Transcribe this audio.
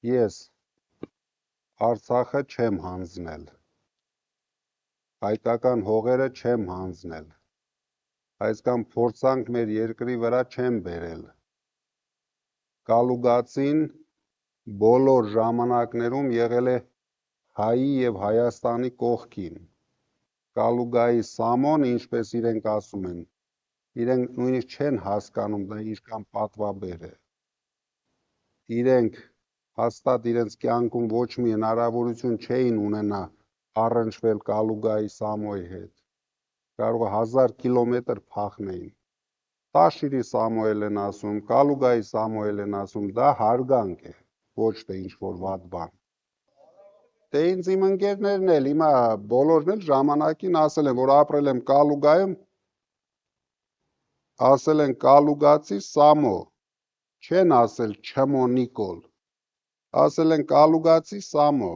Ես Արցախը չեմ հանձնել, հայկական հողերը չեմ հանձնել, այսքան փորձանք մեր երկրի վրա չեմ բերել, Կալուգածին բոլոր ժամանակներում եղել է հայի և Հայաստանի կողքին, Կալուգայի Սամոն, ինչպես իրենք ասում են, իրենք նույնիսկ չեն հասկանում, դա ինչքան պատվաբեր է, իրենք հաստատ իրենց կյանքում ոչ մի հնարավորություն չէին ունենա առնչվել Կալուգայի Սամոյի հետ, կարող է 1000 կիլոմետր փախնեին, Տաշիրի Սամոյել են ասում, Կալուգայի Սամոյել են ասում, դա հարգանք է, ոչ թե ինչ-որ վատ բան, դե ինձ իմ ընկերներն էլ, հիմա բոլորն էլ ժամանակին ասել են, որ ապրել եմ Կալուգայում, ասել են Կալուգացի Սամո, չեն ասել Չմո Նիկոլ, ասել են Կալուգացի Սամո,